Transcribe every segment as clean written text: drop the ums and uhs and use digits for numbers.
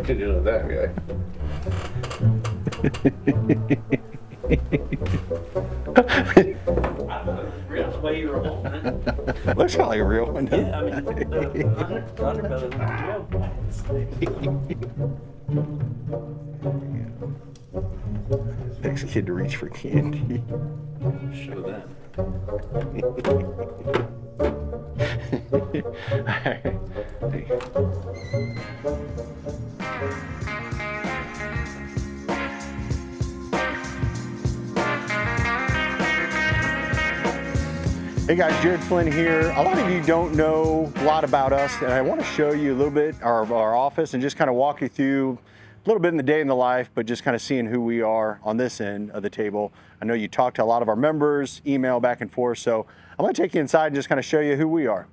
You know that That's the way you were holding it. guy. Looks like a real one. Yeah, I mean, the underbelly was real. Next kid to reach for candy. Show that. Hey guys, Jared Flinn here. A lot of you don't know a lot about us, and I want to show you a little bit of our office and just kind of walk you through a little bit in the day in the life, but just kind of seeing who we are on this end of the table. I know you talk to a lot of our members, email back and forth, so I'm going to take you inside and just kind of show you who we are.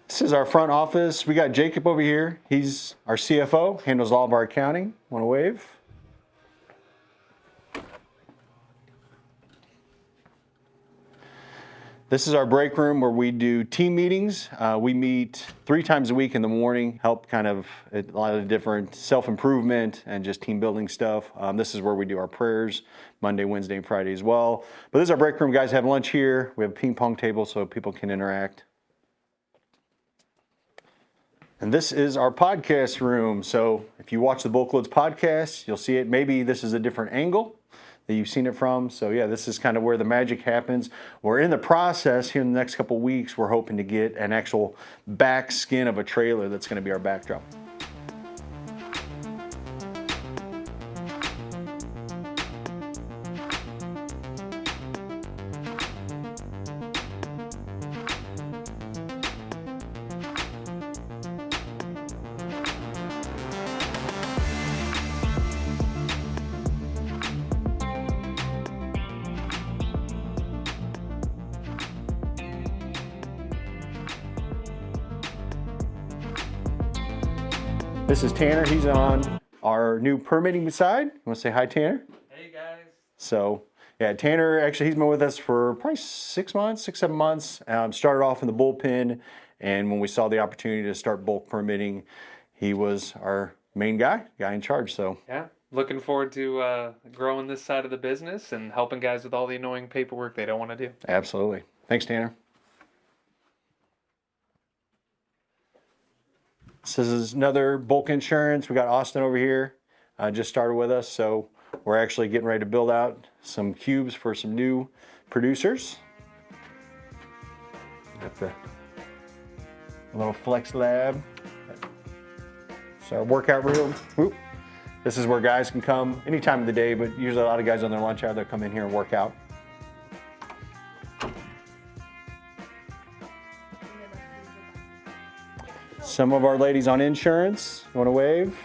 This is our front office. We got Jacob over here. He's our CFO, handles all of our accounting. Want to wave? This is our break room where we do team meetings. We meet 3 times a week in the morning, help kind of a lot of different self-improvement and just team building stuff. This is where we do our prayers, Monday, Wednesday, and Friday as well. But this is our break room. Guys have lunch here. We have a ping pong table so people can interact. And this is our podcast room. So if you watch the BulkLoads podcast, you'll see it. Maybe this is a different angle that you've seen it from. So yeah, this is kind of where the magic happens. We're in the process here in the next couple of weeks. We're hoping to get an actual back skin of a trailer that's going to be our backdrop. This is Tanner. He's on our new permitting side. You want to say hi, Tanner? Hey, guys. So, yeah, Tanner, actually, he's been with us for probably 6 months, 6, 7 months. Started off in the bullpen, and when we saw the opportunity to start bulk permitting, he was our main guy in charge. So, yeah, looking forward to growing this side of the business and helping guys with all the annoying paperwork they don't want to do. Absolutely. Thanks, Tanner. This is another bulk insurance. We got Austin over here, just started with us. So we're actually getting ready to build out some cubes for some new producers. Got the little flex lab. So our workout room. Whoop. This is where guys can come any time of the day, but usually a lot of guys on their lunch hour, they'll come in here and work out. Some of our ladies on insurance. You want to wave?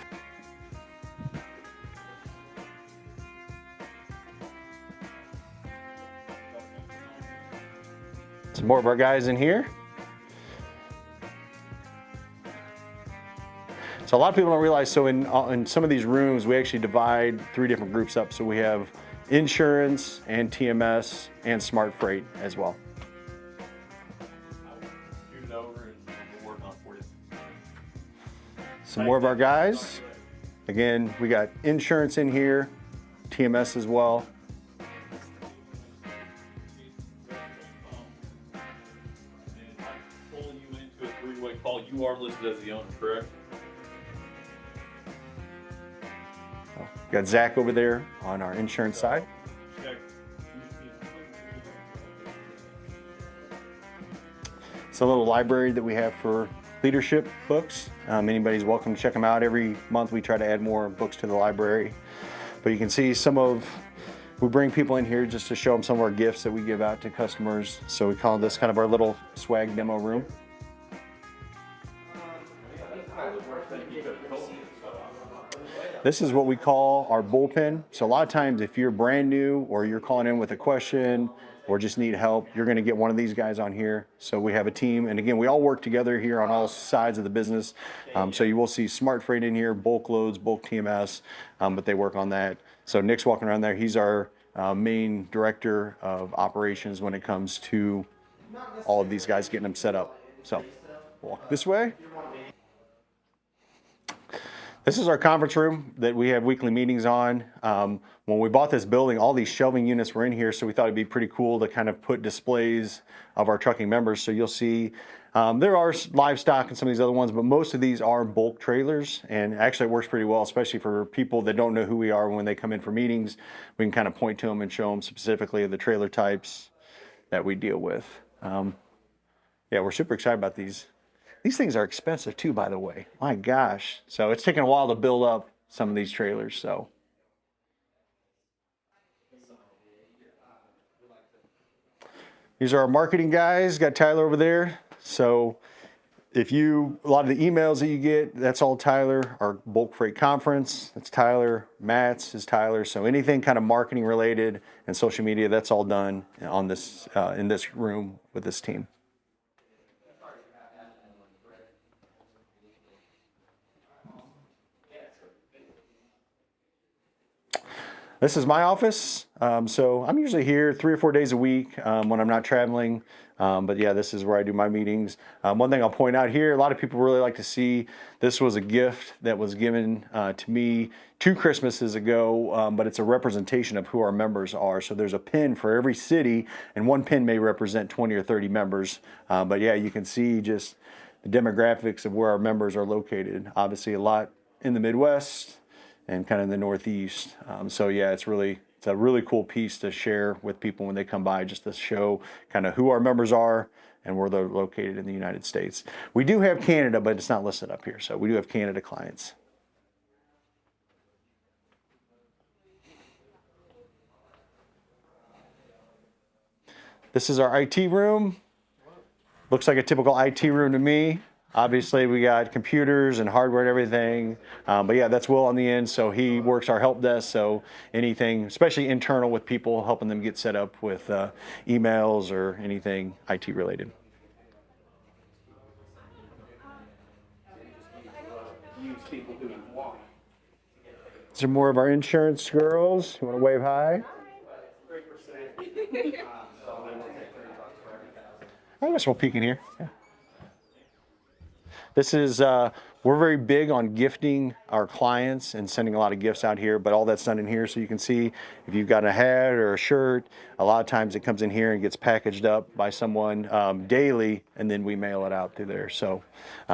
Some more of our guys in here. So a lot of people don't realize, so in some of these rooms, we actually divide 3 different groups up. So we have insurance and TMS and smart freight as well. Some more of our guys. Again, we got insurance in here, TMS as well. Pulling you into a 3-way call, you are listed as the owner, correct? Got Zach over there on our insurance side. It's a little library that we have for leadership books. Anybody's welcome to check them out. Every month we try to add more books to the library. But you can see we bring people in here just to show them some of our gifts that we give out to customers. So we call this kind of our little swag demo room. This is what we call our bullpen. So a lot of times if you're brand new or you're calling in with a question or just need help, you're going to get one of these guys on here. So we have a team, and again, we all work together here on all sides of the business. So you will see Smart Freight in here, BulkLoads, Bulk TMS, but they work on that. So Nick's walking around there. He's our main director of operations when it comes to all of these guys getting them set up. So walk this way. This is our conference room that we have weekly meetings on. When we bought this building, all these shelving units were in here, so we thought it'd be pretty cool to kind of put displays of our trucking members. So you'll see there are livestock and some of these other ones, but most of these are bulk trailers, and actually it works pretty well, especially for people that don't know who we are when they come in for meetings. We can kind of point to them and show them specifically the trailer types that we deal with. Yeah, we're super excited about these. These things are expensive too, by the way. My gosh. So it's taken a while to build up some of these trailers. So these are our marketing guys. Got Tyler over there. So if a lot of the emails that you get, that's all Tyler. Our bulk freight conference, that's Tyler. Matt's is Tyler. So anything kind of marketing related and social media, that's all done on this in this room with this team. This is my office. So I'm usually here 3 or 4 days a week when I'm not traveling. But yeah, this is where I do my meetings. One thing I'll point out here, a lot of people really like to see, this was a gift that was given to me 2 Christmases ago, but it's a representation of who our members are. So there's a pin for every city, and one pin may represent 20 or 30 members. But yeah, you can see just the demographics of where our members are located. Obviously a lot in the Midwest and kind of in the Northeast. So yeah, it's a really cool piece to share with people when they come by, just to show kind of who our members are and where they're located in the United States. We do have Canada, but it's not listed up here. So we do have Canada clients. This is our IT room. Looks like a typical IT room to me. Obviously, we got computers and hardware and everything. But yeah, that's Will on the end. So he works our help desk. So anything, especially internal with people, helping them get set up with emails or anything IT related. These are more of our insurance girls. You want to wave hi? I guess we'll peek in here. Yeah. This is, we're very big on gifting our clients and sending a lot of gifts out here, but all that's done in here. So you can see if you've got a hat or a shirt, a lot of times it comes in here and gets packaged up by someone daily, and then we mail it out through there. So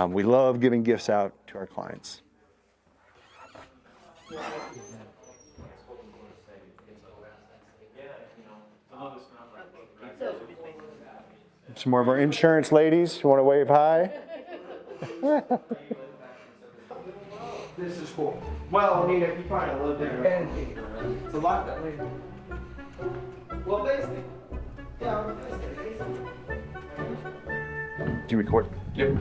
we love giving gifts out to our clients. Some more of our insurance ladies. You want to wave hi? This is cool. Well, I mean, if you find a little different, it's a lot that way. Well, basically, yeah, Do you record? Yep.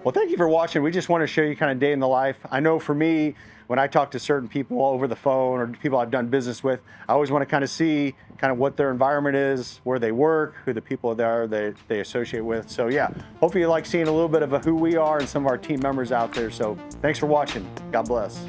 Well, thank you for watching. We just want to show you kind of day in the life. I know for me, when I talk to certain people over the phone or people I've done business with, I always want to kind of see kind of what their environment is, where they work, who the people are they associate with. So yeah, hopefully you like seeing a little bit of who we are and some of our team members out there. So thanks for watching. God bless.